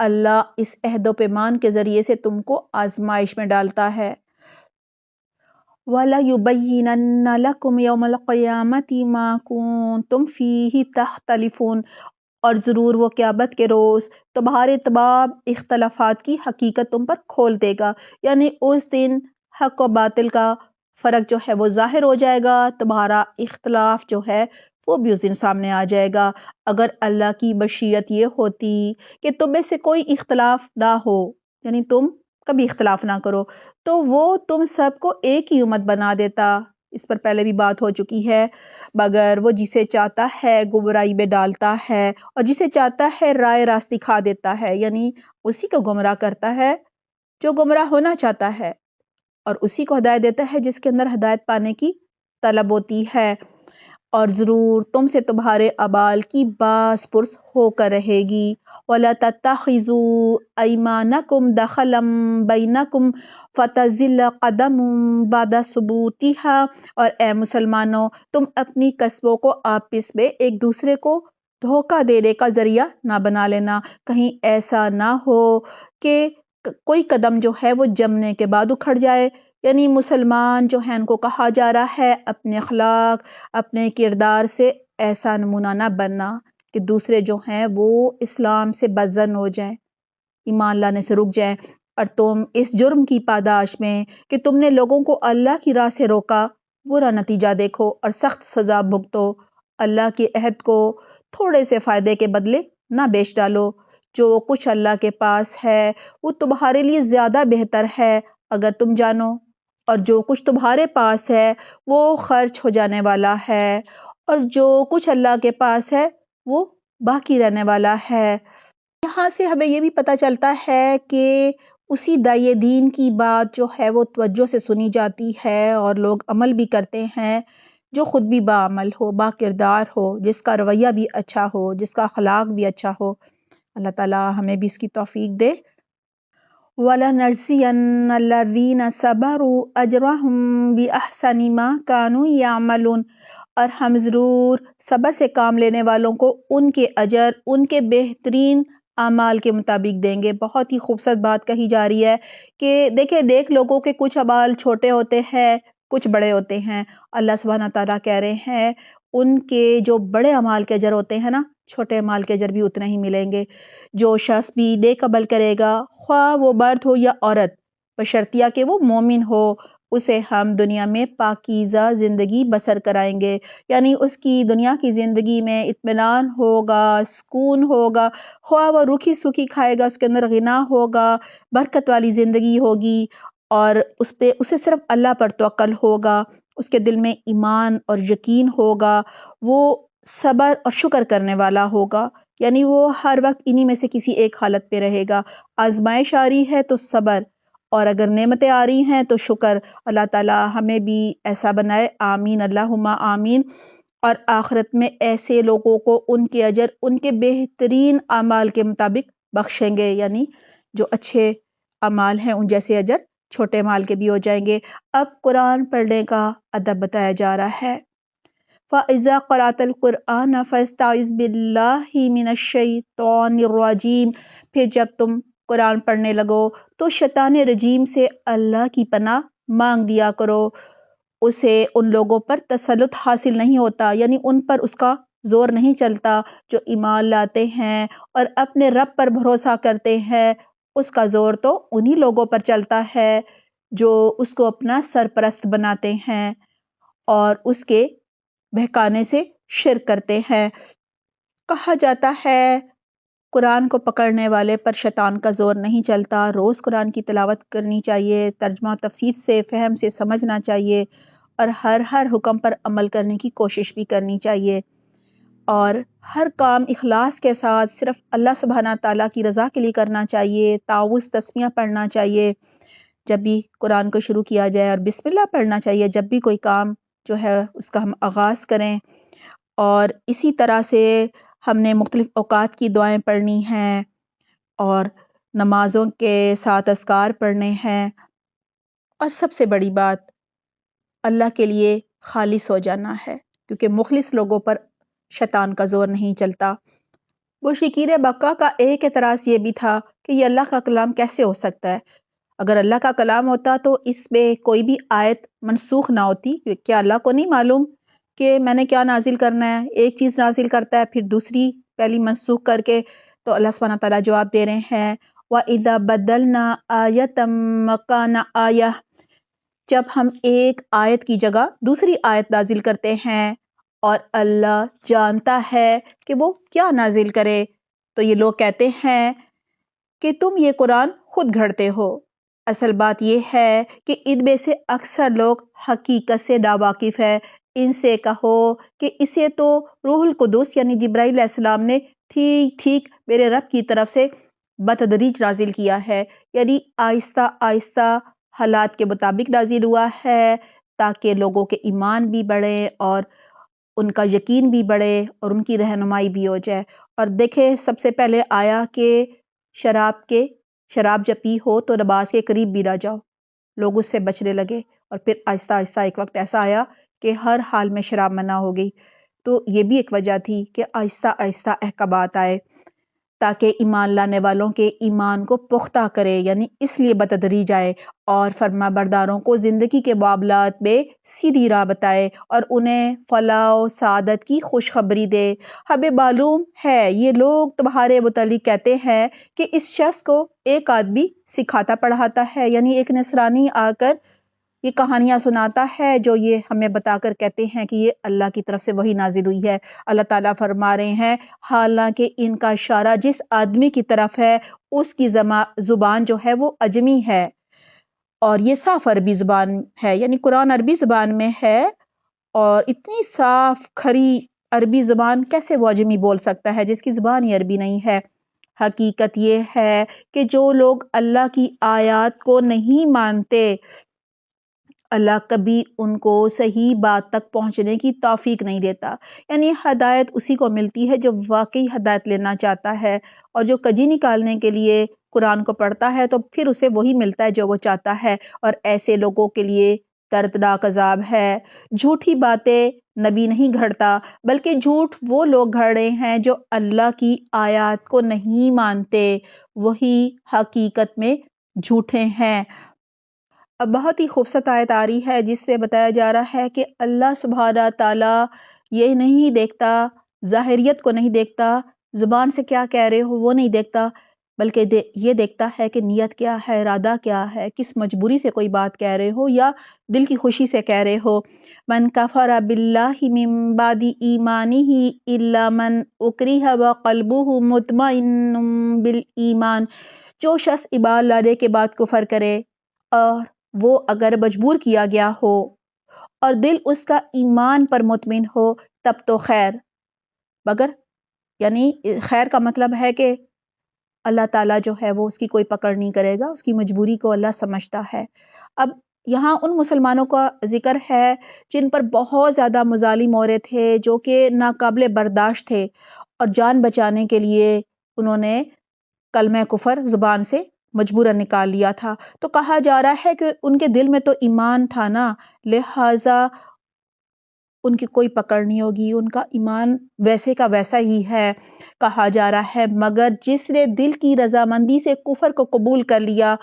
اللہ اس عہد و پیمان کے ذریعے سے تم کو آزمائش میں ڈالتا ہے۔ وَلَيُبَيِّنَنَّ لَكُمْ يَوْمَ الْقِيَامَةِ مَا كُنتُمْ فِيهِ تَخْتَلِفُونَ، اور ضرور وہ قیامت کے روز تمہارے تمام اختلافات کی حقیقت تم پر کھول دے گا، یعنی اس دن حق و باطل کا فرق جو ہے وہ ظاہر ہو جائے گا، تمہارا اختلاف جو ہے وہ بھی اس دن سامنے آ جائے گا۔ اگر اللہ کی مشیت یہ ہوتی کہ تم میں سے کوئی اختلاف نہ ہو، یعنی تم کبھی اختلاف نہ کرو، تو وہ تم سب کو ایک ہی امت بنا دیتا۔ اس پر پہلے بھی بات ہو چکی ہے، مگر وہ جسے چاہتا ہے گمراہی میں ڈالتا ہے اور جسے چاہتا ہے رائے راست دکھا دیتا ہے، یعنی اسی کو گمراہ کرتا ہے جو گمراہ ہونا چاہتا ہے، اور اسی کو ہدایت دیتا ہے جس کے اندر ہدایت پانے کی طلب ہوتی ہے۔ اور ضرور تم سے تمہارے اعمال کی باز پرس ہو کر رہے گی۔ وَلَا تَتَّخِذُوا أَيْمَانَكُمْ دَخَلًا بَيْنَكُمْ فَتَزِلَّ قَدَمٌ بَعْدَ ثُبُوتِهَا، اور اے مسلمانوں تم اپنی قسموں کو آپس میں ایک دوسرے کو دھوکہ دینے کا ذریعہ نہ بنا لینا، کہیں ایسا نہ ہو کہ کوئی قدم جو ہے وہ جمنے کے بعد اکھڑ جائے۔ یعنی مسلمان جو ہیں ان کو کہا جا رہا ہے اپنے اخلاق، اپنے کردار سے ایسا نمونہ نہ بننا کہ دوسرے جو ہیں وہ اسلام سے بدظن ہو جائیں، ایمان لانے سے رک جائیں، اور تم اس جرم کی پاداش میں کہ تم نے لوگوں کو اللہ کی راہ سے روکا برا نتیجہ دیکھو اور سخت سزا بھگتو۔ اللہ کے عہد کو تھوڑے سے فائدے کے بدلے نہ بیچ ڈالو۔ جو کچھ اللہ کے پاس ہے وہ تمہارے لیے زیادہ بہتر ہے اگر تم جانو، اور جو کچھ تمہارے پاس ہے وہ خرچ ہو جانے والا ہے، اور جو کچھ اللہ کے پاس ہے وہ باقی رہنے والا ہے۔ یہاں سے ہمیں یہ بھی پتہ چلتا ہے کہ اسی داعی دین کی بات جو ہے وہ توجہ سے سنی جاتی ہے اور لوگ عمل بھی کرتے ہیں جو خود بھی باعمل ہو، با کردار ہو، جس کا رویہ بھی اچھا ہو، جس کا اخلاق بھی اچھا ہو۔ اللہ تعالیٰ ہمیں بھی اس کی توفیق دے۔ وَلَنَجْزِيَنَّ الَّذِينَ صَبَرُوا أَجْرَهُمْ بِأَحْسَنِ مَا كَانُوا يَعْمَلُونَ، اور ہم ضرور صبر سے کام لینے والوں کو ان کے اجر ان کے بہترین اعمال کے مطابق دیں گے۔ بہت ہی خوبصورت بات کہی جا رہی ہے کہ دیکھیں نیک لوگوں کے کچھ اعمال چھوٹے ہوتے ہیں، کچھ بڑے ہوتے ہیں۔ اللہ سبحانہ تعالیٰ کہہ رہے ہیں ان کے جو بڑے اعمال کے اجر ہوتے ہیں نا، چھوٹے اعمال کے اجر بھی اتنے ہی ملیں گے۔ جو شخص بھی نیک عمل کرے گا، خواہ وہ مرد ہو یا عورت، بشرطیہ کہ وہ مومن ہو، اسے ہم دنیا میں پاکیزہ زندگی بسر کرائیں گے، یعنی اس کی دنیا کی زندگی میں اطمینان ہوگا، سکون ہوگا، خواہ وہ روکھی سوکھی کھائے گا، اس کے اندر غنا ہوگا، برکت والی زندگی ہوگی، اور اسے صرف اللہ پر توکل ہوگا، اس کے دل میں ایمان اور یقین ہوگا، وہ صبر اور شکر کرنے والا ہوگا، یعنی وہ ہر وقت انہی میں سے کسی ایک حالت پہ رہے گا۔ آزمائش آ رہی ہے تو صبر، اور اگر نعمتیں آ رہی ہیں تو شکر۔ اللہ تعالیٰ ہمیں بھی ایسا بنائے، آمین اللہم آمین۔ اور آخرت میں ایسے لوگوں کو ان کے اجر ان کے بہترین اعمال کے مطابق بخشیں گے، یعنی جو اچھے اعمال ہیں ان جیسے اجر چھوٹے اعمال کے بھی ہو جائیں گے۔ اب قرآن پڑھنے کا ادب بتایا جا رہا ہے۔ فَإِذَا قَرَأْتَ الْقُرْآنَ فَاسْتَعِذْ بِاللَّهِ مِنَ الشَّيْطَانِ الرَّجِيمِ، پھر جب تم قرآن پڑھنے لگو تو شیطان رجیم سے اللہ کی پناہ مانگ لیا کرو۔ اسے ان لوگوں پر تسلط حاصل نہیں ہوتا، یعنی ان پر اس کا زور نہیں چلتا جو ایمان لاتے ہیں اور اپنے رب پر بھروسہ کرتے ہیں۔ اس کا زور تو انہی لوگوں پر چلتا ہے جو اس کو اپنا سرپرست بناتے ہیں اور اس کے بہکانے سے شرک کرتے ہیں۔ کہا جاتا ہے قرآن کو پکڑنے والے پر شیطان کا زور نہیں چلتا۔ روز قرآن کی تلاوت کرنی چاہیے، ترجمہ و تفسیر سے فہم سے سمجھنا چاہیے، اور ہر حکم پر عمل کرنے کی کوشش بھی کرنی چاہیے، اور ہر کام اخلاص کے ساتھ صرف اللہ سبحانہ تعالیٰ کی رضا کے لیے کرنا چاہیے۔ تعوذ تسمیہ پڑھنا چاہیے جب بھی قرآن کو شروع کیا جائے، اور بسم اللہ پڑھنا چاہیے جب بھی کوئی کام جو ہے اس کا ہم آغاز کریں۔ اور اسی طرح سے ہم نے مختلف اوقات کی دعائیں پڑھنی ہیں، اور نمازوں کے ساتھ اذکار پڑھنے ہیں، اور سب سے بڑی بات اللہ کے لیے خالص ہو جانا ہے، کیونکہ مخلص لوگوں پر شیطان کا زور نہیں چلتا۔ مشرکین مکہ کا ایک اعتراض یہ بھی تھا کہ یہ اللہ کا کلام کیسے ہو سکتا ہے؟ اگر اللہ کا کلام ہوتا تو اس میں کوئی بھی آیت منسوخ نہ ہوتی۔ کیا اللہ کو نہیں معلوم کہ میں نے کیا نازل کرنا ہے؟ ایک چیز نازل کرتا ہے پھر دوسری پہلی منسوخ کر کے۔ تو اللہ سبحانہ تعالیٰ جواب دے رہے ہیں وَإِذَا بَدَّلْنَا آیَةً مَّكَانَ آیَةٍ، جب ہم ایک آیت کی جگہ دوسری آیت نازل کرتے ہیں اور اللہ جانتا ہے کہ وہ کیا نازل کرے، تو یہ لوگ کہتے ہیں کہ تم یہ قرآن خود گھڑتے ہو۔ اصل بات یہ ہے کہ ان میں سے اکثر لوگ حقیقت سے ناواقف ہے۔ ان سے کہو کہ اسے تو روح القدس یعنی جبرائیل علیہ السلام نے ٹھیک ٹھیک میرے رب کی طرف سے بتدریج نازل کیا ہے، یعنی آہستہ آہستہ حالات کے مطابق نازل ہوا ہے تاکہ لوگوں کے ایمان بھی بڑھے اور ان کا یقین بھی بڑھے اور ان کی رہنمائی بھی ہو جائے۔ اور دیکھیں سب سے پہلے آیا کہ شراب جب پی ہو تو نماز کے قریب بھی نہ جاؤ، لوگ اس سے بچنے لگے، اور پھر آہستہ آہستہ ایک وقت ایسا آیا کہ ہر حال میں شراب منع ہو گئی۔ تو یہ بھی ایک وجہ تھی کہ آہستہ آہستہ احکامات آئے تاکہ ایمان لانے والوں کے ایمان کو پختہ کرے، یعنی اس لیے بتدریج آئے اور فرما برداروں کو زندگی کے معاملات میں سیدھی راہ بتائے اور انہیں فلاح و سعادت کی خوشخبری دے۔ ہمیں معلوم ہے یہ لوگ تمہارے متعلق کہتے ہیں کہ اس شخص کو ایک آدمی سکھاتا پڑھاتا ہے، یعنی ایک نصرانی آ کر یہ کہانیاں سناتا ہے جو یہ ہمیں بتا کر کہتے ہیں کہ یہ اللہ کی طرف سے وحی نازل ہوئی ہے۔ اللہ تعالیٰ فرما رہے ہیں حالانکہ ان کا اشارہ جس آدمی کی طرف ہے اس کی زبان جو ہے وہ عجمی ہے اور یہ صاف عربی زبان ہے، یعنی قرآن عربی زبان میں ہے، اور اتنی صاف کھری عربی زبان کیسے وہ عجمی بول سکتا ہے جس کی زبان ہی عربی نہیں ہے؟ حقیقت یہ ہے کہ جو لوگ اللہ کی آیات کو نہیں مانتے، اللہ کبھی ان کو صحیح بات تک پہنچنے کی توفیق نہیں دیتا۔ یعنی ہدایت اسی کو ملتی ہے جو واقعی ہدایت لینا چاہتا ہے، اور جو کجی نکالنے کے لیے قرآن کو پڑھتا ہے تو پھر اسے وہی ملتا ہے جو وہ چاہتا ہے، اور ایسے لوگوں کے لیے دردناک عذاب ہے۔ جھوٹی باتیں نبی نہیں گھڑتا، بلکہ جھوٹ وہ لوگ گھڑ رہے ہیں جو اللہ کی آیات کو نہیں مانتے، وہی حقیقت میں جھوٹے ہیں۔ اب بہت ہی خوبصورت آیت آ رہی ہے جس سے بتایا جا رہا ہے کہ اللہ سبحانہ تعالیٰ یہ نہیں دیکھتا، ظاہریت کو نہیں دیکھتا، زبان سے کیا کہہ رہے ہو وہ نہیں دیکھتا، بلکہ یہ دیکھتا ہے کہ نیت کیا ہے، ارادہ کیا ہے، کس مجبوری سے کوئی بات کہہ رہے ہو یا دل کی خوشی سے کہہ رہے ہو۔ من کفر باللہ من بعد ایمانہ الا من اکرہ وقلبہ مطمئن بالایمان، جو شخص ایمان لانے کے بعد کفر کرے اور وہ اگر مجبور کیا گیا ہو اور دل اس کا ایمان پر مطمئن ہو تب تو خیر، مگر یعنی خیر کا مطلب ہے کہ اللہ تعالیٰ جو ہے وہ اس کی کوئی پکڑ نہیں کرے گا، اس کی مجبوری کو اللہ سمجھتا ہے۔ اب یہاں ان مسلمانوں کا ذکر ہے جن پر بہت زیادہ مظالم ہو رہے تھے، جو کہ ناقابل برداشت تھے، اور جان بچانے کے لیے انہوں نے کلمہ کفر زبان سے مجبوراً نکال لیا تھا۔ تو کہا جا رہا ہے کہ ان کے دل میں تو ایمان تھا نا، لہٰذا ان کی کوئی پکڑ نہیں ہوگی، ان کا ایمان ویسے کا ویسا ہی ہے۔ کہا جا رہا ہے مگر جس نے دل کی رضامندی سے کفر کو قبول کر لیا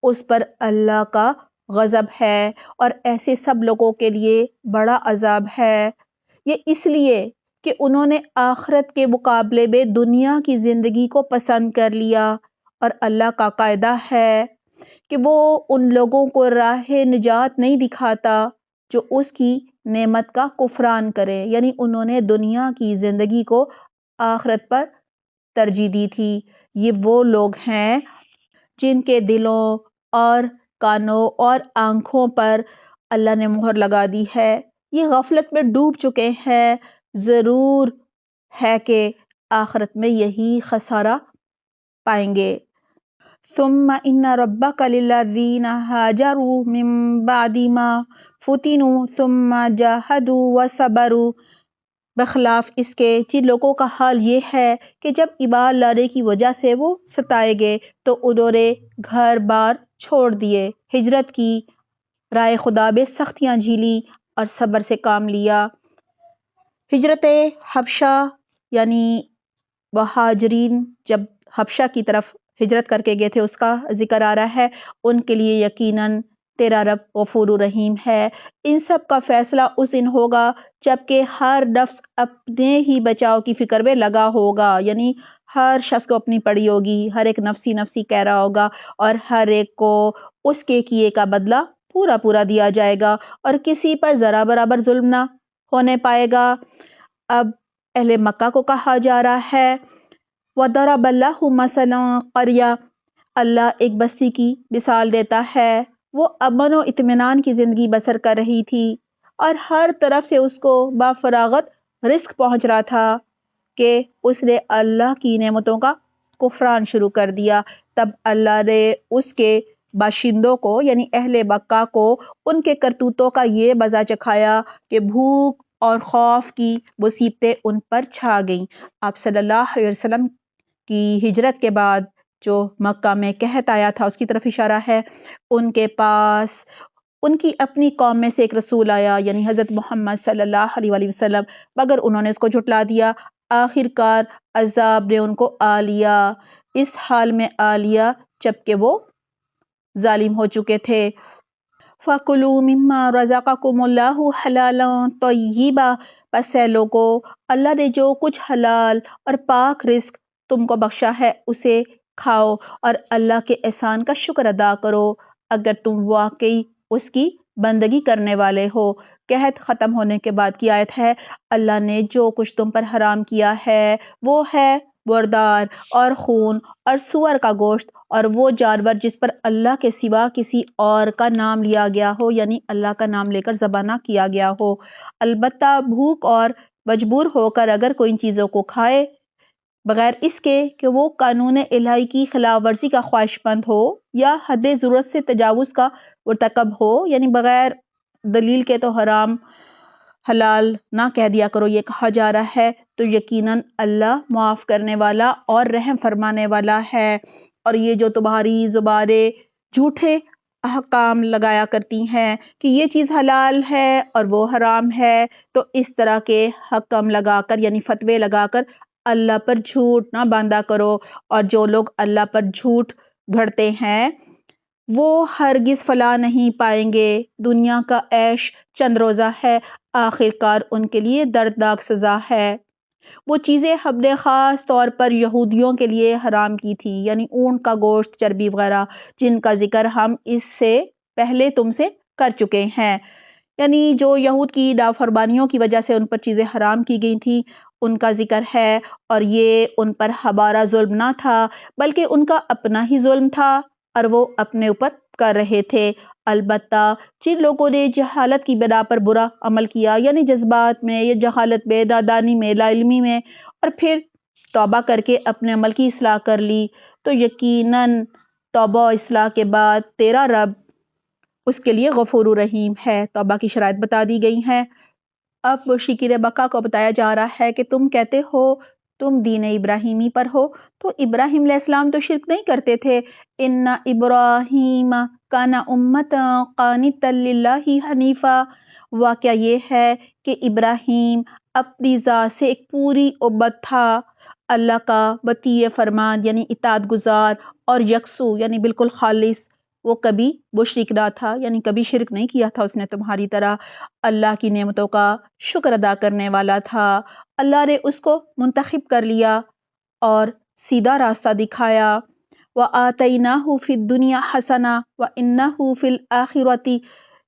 اس پر اللہ کا غضب ہے، اور ایسے سب لوگوں کے لیے بڑا عذاب ہے۔ یہ اس لیے کہ انہوں نے آخرت کے مقابلے میں دنیا کی زندگی کو پسند کر لیا، اور اللہ کا قاعدہ ہے کہ وہ ان لوگوں کو راہ نجات نہیں دکھاتا جو اس کی نعمت کا کفران کرے، یعنی انہوں نے دنیا کی زندگی کو آخرت پر ترجیح دی تھی۔ یہ وہ لوگ ہیں جن کے دلوں اور کانوں اور آنکھوں پر اللہ نے مہر لگا دی ہے، یہ غفلت میں ڈوب چکے ہیں، ضرور ہے کہ آخرت میں یہی خسارہ پائیں گے۔ ثم ان ربک للذین ہاجروا من بعد ما فتنوا ثم جاہدوا وصبروا، بخلاف اس کے جن لوگوں کا حال یہ ہے کہ جب ایمان لانے کی وجہ سے وہ ستائے گئے تو انہوں نے گھر بار چھوڑ دیے، ہجرت کی، راہ خدا میں سختیاں جھیلی اور صبر سے کام لیا۔ ہجرت حبشہ یعنی مہاجرین جب حبشہ کی طرف ہجرت کر کے گئے تھے اس کا ذکر آ رہا ہے، ان کے لیے یقیناً تیرا رب غفور رحیم ہے۔ ان سب کا فیصلہ اس دن ہوگا جب کہ ہر نفس اپنے ہی بچاؤ کی فکر میں لگا ہوگا، یعنی ہر شخص کو اپنی پڑی ہوگی، ہر ایک نفسی نفسی کہہ رہا ہوگا اور ہر ایک کو اس کے کیے کا بدلہ پورا پورا دیا جائے گا اور کسی پر ذرا برابر ظلم نہ ہونے پائے گا۔ اب اہل مکہ کو کہا جا رہا ہے وَضَرَبَ اللَّهُ مَثَلًا قَرْيَةً، اللہ ایک بستی کی مثال دیتا ہے، وہ امن و اطمینان کی زندگی بسر کر رہی تھی اور ہر طرف سے اس کو بافراغت رزق پہنچ رہا تھا کہ اس نے اللہ کی نعمتوں کا کفران شروع کر دیا۔ تب اللہ نے اس کے باشندوں کو یعنی اہل مکہ کو ان کے کرتوتوں کا یہ مزہ چکھایا کہ بھوک اور خوف کی مصیبتیں ان پر چھا گئیں۔ آپ صلی اللہ علیہ وسلم کی ہجرت کے بعد جو مکہ میں قحط آیا تھا اس کی طرف اشارہ ہے۔ ان کے پاس ان کی اپنی قوم میں سے ایک رسول آیا یعنی حضرت محمد صلی اللہ علیہ وآلہ وسلم، مگر انہوں نے اس کو جھٹلا دیا۔ آخر کار عذاب نے ان کو آ لیا، اس حال میں آ لیا جبکہ وہ ظالم ہو چکے تھے۔ فَكُلُوا مِمَّا رَزَقَكُمُ اللَّهُ حَلَالًا طَيِّبًا، پس اے لوگو اللہ نے جو کچھ حلال اور پاک رزق تم کو بخشا ہے اسے کھاؤ اور اللہ کے احسان کا شکر ادا کرو اگر تم واقعی اس کی بندگی کرنے والے ہو۔ قحط ختم ہونے کے بعد کی آیت ہے، اللہ نے جو کچھ تم پر حرام کیا ہے وہ ہے مردار اور خون اور سور کا گوشت اور وہ جانور جس پر اللہ کے سوا کسی اور کا نام لیا گیا ہو یعنی اللہ کا نام لے کر ذبح نہ کیا گیا ہو۔ البتہ بھوک اور مجبور ہو کر اگر کوئی ان چیزوں کو کھائے بغیر اس کے کہ وہ قانون الہی کی خلاف ورزی کا خواہش مند ہو یا حد ضرورت سے تجاوز کا مرتکب ہو، یعنی بغیر دلیل کے تو حرام حلال نہ کہہ دیا کرو یہ کہا جا رہا ہے، تو یقیناً اللہ معاف کرنے والا اور رحم فرمانے والا ہے۔ اور یہ جو تمہاری زبانیں جھوٹے احکام لگایا کرتی ہیں کہ یہ چیز حلال ہے اور وہ حرام ہے، تو اس طرح کے حکم لگا کر یعنی فتوے لگا کر اللہ پر جھوٹ نہ باندھا کرو، اور جو لوگ اللہ پر جھوٹ گھڑتے ہیں وہ ہرگز فلاح نہیں پائیں گے۔ دنیا کا عیش چند روزہ ہے، آخر کار ان کے لیے دردناک سزا ہے۔ وہ چیزیں ہم نے خاص طور پر یہودیوں کے لیے حرام کی تھی یعنی اونٹ کا گوشت، چربی وغیرہ، جن کا ذکر ہم اس سے پہلے تم سے کر چکے ہیں، یعنی جو یہود کی نافرمانیوں کی وجہ سے ان پر چیزیں حرام کی گئی تھیں ان کا ذکر ہے، اور یہ ان پر ہمارا ظلم نہ تھا بلکہ ان کا اپنا ہی ظلم تھا اور وہ اپنے اوپر کر رہے تھے۔ البتہ جن لوگوں نے جہالت کی بنا پر برا عمل کیا یعنی جذبات میں یا جہالت میں، نادانی میں، لا علمی میں، اور پھر توبہ کر کے اپنے عمل کی اصلاح کر لی، تو یقیناً توبہ و اصلاح کے بعد تیرا رب اس کے لیے غفور رحیم ہے۔ توبہ کی شرائط بتا دی گئی ہیں۔ اب مشرکین مکہ کو بتایا جا رہا ہے کہ تم کہتے ہو تم دین ابراہیمی پر ہو، تو ابراہیم علیہ السلام تو شرک نہیں کرتے تھے۔ ان ابراہیم کان امۃ قانتا للہ حنیفا، واقعہ یہ ہے کہ ابراہیم اپنی ذات سے ایک پوری امت تھا، اللہ کا مطیع فرمان یعنی اطاعت گزار اور یکسو یعنی بالکل خالص، وہ کبھی مشرک نہ تھا یعنی کبھی شرک نہیں کیا تھا اس نے تمہاری طرح، اللہ کی نعمتوں کا شکر ادا کرنے والا تھا۔ اللہ نے اس کو منتخب کر لیا اور سیدھا راستہ دکھایا۔ وَآتَيْنَاهُ فِي الدُّنْيَا حَسَنَةً وَإِنَّهُ فِي الْآخِرَةِ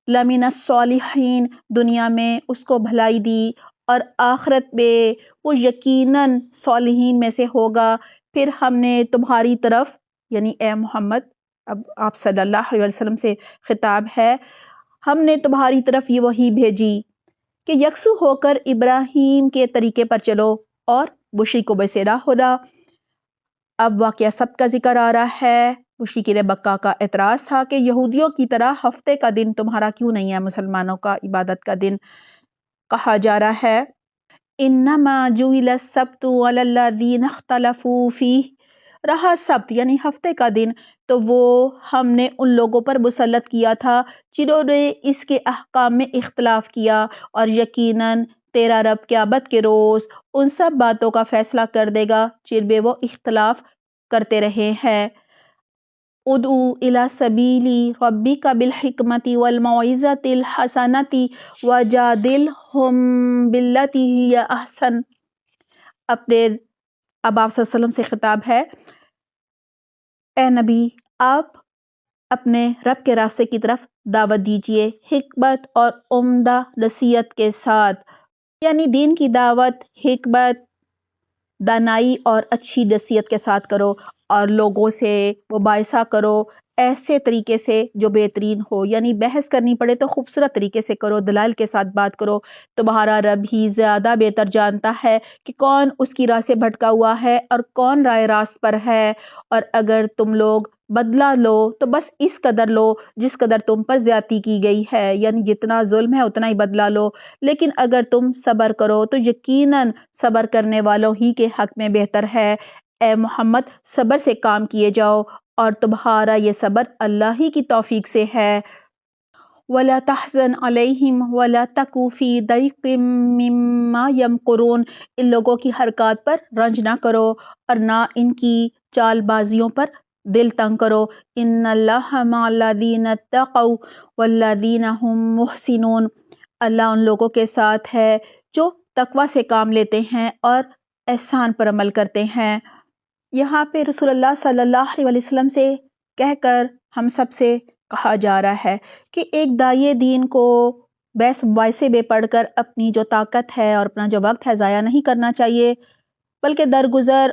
لَمِنَ الصَّالِحِينَ، دنیا میں اس کو بھلائی دی اور آخرت میں وہ یقیناً صالحین میں سے ہوگا۔ پھر ہم نے تمہاری طرف یعنی اے محمد، اب آپ صلی اللہ علیہ وسلم سے خطاب ہے، ہم نے تمہاری طرف یہ وحی بھیجی کہ یکسو ہو کر ابراہیم کے طریقے پر چلو اور مشرکوں میں سے نہ ہونا۔ اب واقعہ سب کا ذکر آ رہا ہے۔ مشرکین مکہ کا اعتراض تھا کہ یہودیوں کی طرح ہفتے کا دن تمہارا کیوں نہیں ہے مسلمانوں کا عبادت کا دن؟ کہا جا رہا ہے انما جعل السبت علی الذین اختلفوا فیہ، رہا سبت یعنی ہفتے کا دن تو وہ ہم نے ان لوگوں پر مسلط کیا تھا جنہوں نے اس کے احکام میں اختلاف کیا، اور یقیناً تیرا رب قیامت کے روز ان سب باتوں کا فیصلہ کر دے گا جن میں وہ اختلاف کرتے رہے ہیں۔ ادعو الی سبیل ربک بالحکمت والموعظۃ الحسنۃ وجادلہم باللتی ہی احسن۔ اپنے اب آپ صلی اللہ علیہ وسلم سے خطاب ہے، اے نبی آپ اپنے رب کے راستے کی طرف دعوت دیجئے حکمت اور عمدہ نصیحت کے ساتھ، یعنی دین کی دعوت حکمت، دانائی اور اچھی نصیحت کے ساتھ کرو، اور لوگوں سے مباحثہ کرو ایسے طریقے سے جو بہترین ہو، یعنی بحث کرنی پڑے تو خوبصورت طریقے سے کرو، دلائل کے ساتھ بات کرو۔ تمہارا رب ہی زیادہ بہتر جانتا ہے کہ کون اس کی راہ سے بھٹکا ہوا ہے اور کون راہ راست پر ہے، اور اگر تم لوگ بدلہ لو تو بس اس قدر لو جس قدر تم پر زیادتی کی گئی ہے، یعنی جتنا ظلم ہے اتنا ہی بدلہ لو، لیکن اگر تم صبر کرو تو یقیناً صبر کرنے والوں ہی کے حق میں بہتر ہے۔ اے محمد صبر سے کام کیے جاؤ، اور تمہارا یہ صبر اللہ ہی کی توفیق سے ہے۔ وَلَا تَحْزَنْ عَلَيْهِمْ وَلَا تَكُ فِي ضَيْقٍ مِّمَّا يَمْكُرُونَ۔ ان لوگوں کی حرکات پر رنج نہ کرو اور نہ ان کی چال بازیوں پر دل تنگ کرو۔ ان اللہ مع الذین اتقوا والذین هم محسنون۔ اللہ ان لوگوں کے ساتھ ہے جو تقوی سے کام لیتے ہیں اور احسان پر عمل کرتے ہیں۔ یہاں پہ رسول اللہ صلی اللہ علیہ وسلم سے کہہ کر ہم سب سے کہا جا رہا ہے کہ ایک داعی دین کو بحث مباحثے میں پڑھ کر اپنی جو طاقت ہے اور اپنا جو وقت ہے ضائع نہیں کرنا چاہیے، بلکہ درگزر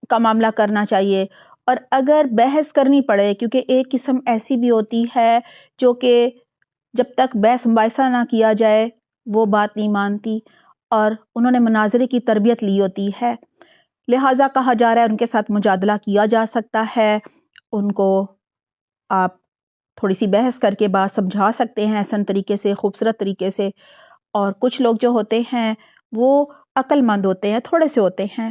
کا معاملہ کرنا چاہیے۔ اور اگر بحث کرنی پڑے، کیونکہ ایک قسم ایسی بھی ہوتی ہے جو کہ جب تک بحث مباحثہ نہ کیا جائے وہ بات نہیں مانتی، اور انہوں نے مناظرے کی تربیت لی ہوتی ہے، لہٰذا کہا جا رہا ہے ان کے ساتھ مجادلہ کیا جا سکتا ہے، ان کو آپ تھوڑی سی بحث کر کے بات سمجھا سکتے ہیں احسن طریقے سے، خوبصورت طریقے سے۔ اور کچھ لوگ جو ہوتے ہیں وہ عقل مند ہوتے ہیں، تھوڑے سے ہوتے ہیں،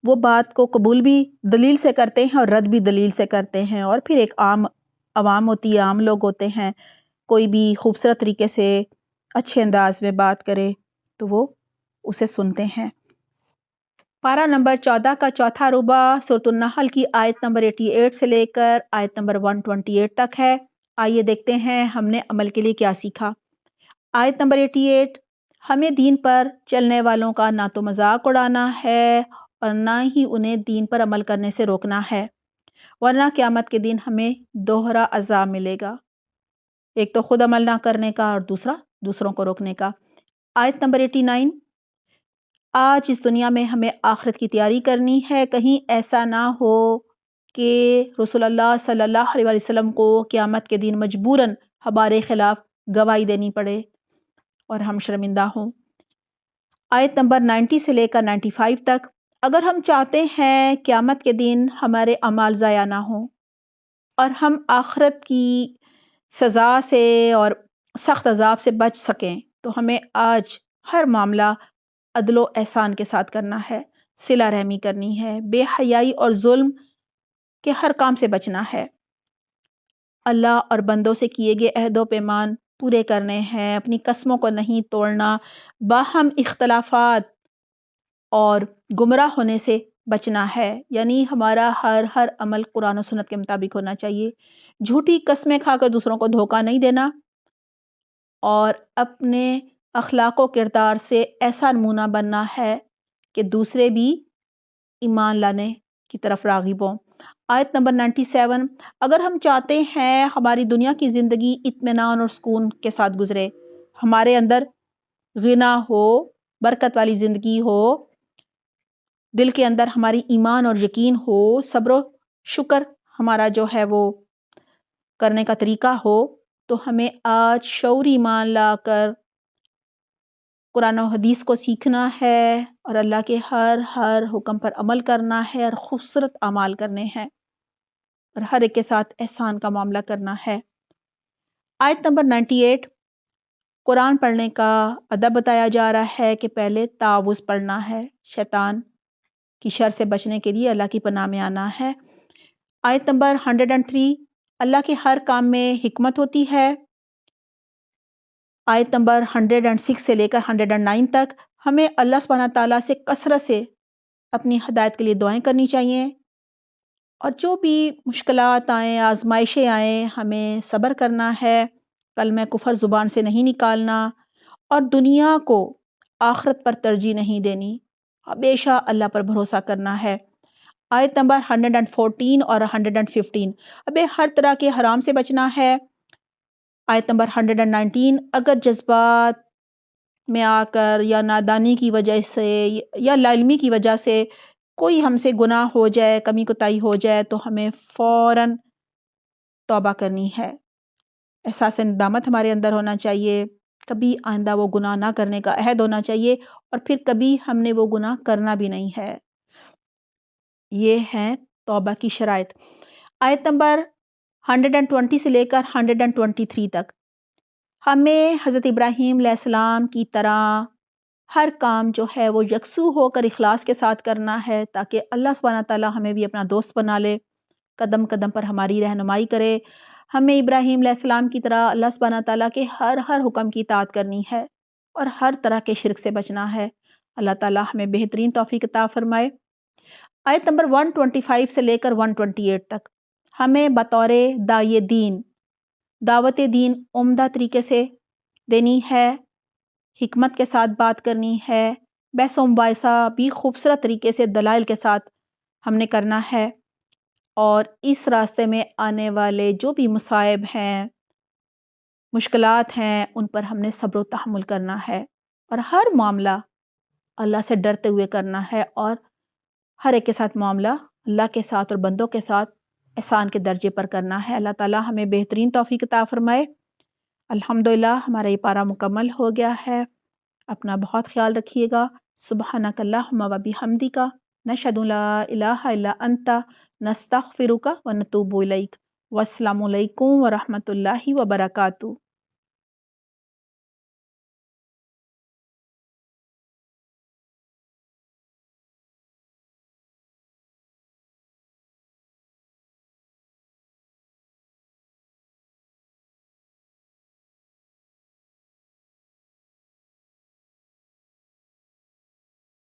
وہ بات کو قبول بھی دلیل سے کرتے ہیں اور رد بھی دلیل سے کرتے ہیں، اور پھر ایک عام عوام ہوتی ہے، عام لوگ ہوتے ہیں، کوئی بھی خوبصورت طریقے سے اچھے انداز میں بات کرے تو وہ اسے سنتے ہیں۔ پارہ نمبر 14 کا چوتھا ربع سورۃ النحل کی آیت نمبر 88 سے لے کر آیت نمبر 128 تک ہے۔ آئیے دیکھتے ہیں ہم نے عمل کے لیے کیا سیکھا۔ آیت نمبر 88، ہمیں دین پر چلنے والوں کا نہ تو مذاق اڑانا ہے اور نہ ہی انہیں دین پر عمل کرنے سے روکنا ہے، ورنہ قیامت کے دن ہمیں دوہرا عذاب ملے گا، ایک تو خود عمل نہ کرنے کا اور دوسرا دوسروں کو روکنے کا۔ آیت نمبر 89، آج اس دنیا میں ہمیں آخرت کی تیاری کرنی ہے، کہیں ایسا نہ ہو کہ رسول اللہ صلی اللہ علیہ وسلم کو قیامت کے دن مجبوراً ہمارے خلاف گواہی دینی پڑے اور ہم شرمندہ ہوں۔ آیت نمبر 90 سے لے کر 95 تک، اگر ہم چاہتے ہیں قیامت کے دن ہمارے اعمال ضائع نہ ہوں اور ہم آخرت کی سزا سے اور سخت عذاب سے بچ سکیں، تو ہمیں آج ہر معاملہ عدل و احسان کے ساتھ کرنا ہے، صلہ رحمی کرنی ہے، بے حیائی اور ظلم کے ہر کام سے بچنا ہے، اللہ اور بندوں سے کیے گئے عہد و پیمان پورے کرنے ہیں، اپنی قسموں کو نہیں توڑنا، باہم اختلافات اور گمراہ ہونے سے بچنا ہے، یعنی ہمارا ہر عمل قرآن و سنت کے مطابق ہونا چاہیے، جھوٹی قسمیں کھا کر دوسروں کو دھوکہ نہیں دینا، اور اپنے اخلاق و کردار سے ایسا نمونہ بننا ہے کہ دوسرے بھی ایمان لانے کی طرف راغب ہوں۔ آیت نمبر 97، اگر ہم چاہتے ہیں ہماری دنیا کی زندگی اطمینان اور سکون کے ساتھ گزرے، ہمارے اندر غنا ہو، برکت والی زندگی ہو، دل کے اندر ہماری ایمان اور یقین ہو، صبر و شکر ہمارا جو ہے وہ کرنے کا طریقہ ہو، تو ہمیں آج شعور ایمان لا کر قرآن و حدیث کو سیکھنا ہے اور اللہ کے ہر حکم پر عمل کرنا ہے اور خوبصورت اعمال کرنے ہیں اور ہر ایک کے ساتھ احسان کا معاملہ کرنا ہے۔ آیت نمبر 98، قرآن پڑھنے کا ادب بتایا جا رہا ہے کہ پہلے تعوذ پڑھنا ہے، شیطان کی شر سے بچنے کے لیے اللہ کی پناہ میں آنا ہے۔ آیت نمبر 103، اللہ کے ہر کام میں حکمت ہوتی ہے، آیت نمبر 106 سے لے کر 109 تک ہمیں اللہ سبحانہ تعالیٰ سے کثرت سے اپنی ہدایت کے لیے دعائیں کرنی چاہیے، اور جو بھی مشکلات آئیں، آزمائشیں آئیں، ہمیں صبر کرنا ہے، کلمہ کفر زبان سے نہیں نکالنا، اور دنیا کو آخرت پر ترجیح نہیں دینی، ہمیشہ اللہ پر بھروسہ کرنا ہے۔ آیت نمبر 114 اور 115 ابے ہر طرح کے حرام سے بچنا ہے۔ آیت نمبر 119 اگر جذبات میں آ کر یا نادانی کی وجہ سے یا لاعلمی کی وجہ سے کوئی ہم سے گناہ ہو جائے، کمی کوتاہی ہو جائے، تو ہمیں فوراً توبہ کرنی ہے۔ احساس ندامت ہمارے اندر ہونا چاہیے، کبھی آئندہ وہ گناہ نہ کرنے کا عہد ہونا چاہیے، اور پھر کبھی ہم نے وہ گناہ کرنا بھی نہیں ہے۔ یہ ہیں توبہ کی شرائط۔ آیت نمبر 120 سے لے کر 123 تک ہمیں حضرت ابراہیم علیہ السلام کی طرح ہر کام جو ہے وہ یکسو ہو کر اخلاص کے ساتھ کرنا ہے، تاکہ اللہ سبحانہ تعالیٰ ہمیں بھی اپنا دوست بنا لے، قدم قدم پر ہماری رہنمائی کرے۔ ہمیں ابراہیم علیہ السلام کی طرح اللہ سبحانہ تعالیٰ کے ہر حکم کی اطاعت کرنی ہے، اور ہر طرح کے شرک سے بچنا ہے۔ اللہ تعالیٰ ہمیں بہترین توفیق عطا فرمائے۔ آیت نمبر 125 سے لے کر 128 تک ہمیں بطور داعی دین دعوت دین عمدہ طریقے سے دینی ہے، حکمت کے ساتھ بات کرنی ہے، بحث و مباحثہ بھی خوبصورت طریقے سے دلائل کے ساتھ ہم نے کرنا ہے، اور اس راستے میں آنے والے جو بھی مصائب ہیں، مشکلات ہیں، ان پر ہم نے صبر و تحمل کرنا ہے، اور ہر معاملہ اللہ سے ڈرتے ہوئے کرنا ہے، اور ہر ایک کے ساتھ معاملہ اللہ کے ساتھ اور بندوں کے ساتھ احسان کے درجے پر کرنا ہے۔ اللہ تعالیٰ ہمیں بہترین توفیق عطا فرمائے۔ الحمدللہ ہمارا یہ پارہ مکمل ہو گیا ہے۔ اپنا بہت خیال رکھیے گا۔ سبحانک اللہم و بحمدک، نشہد ان لا الہ الا انت، نستغفرک و نتوب الیک۔ والسلام علیکم ورحمۃ اللہ وبرکاتہ۔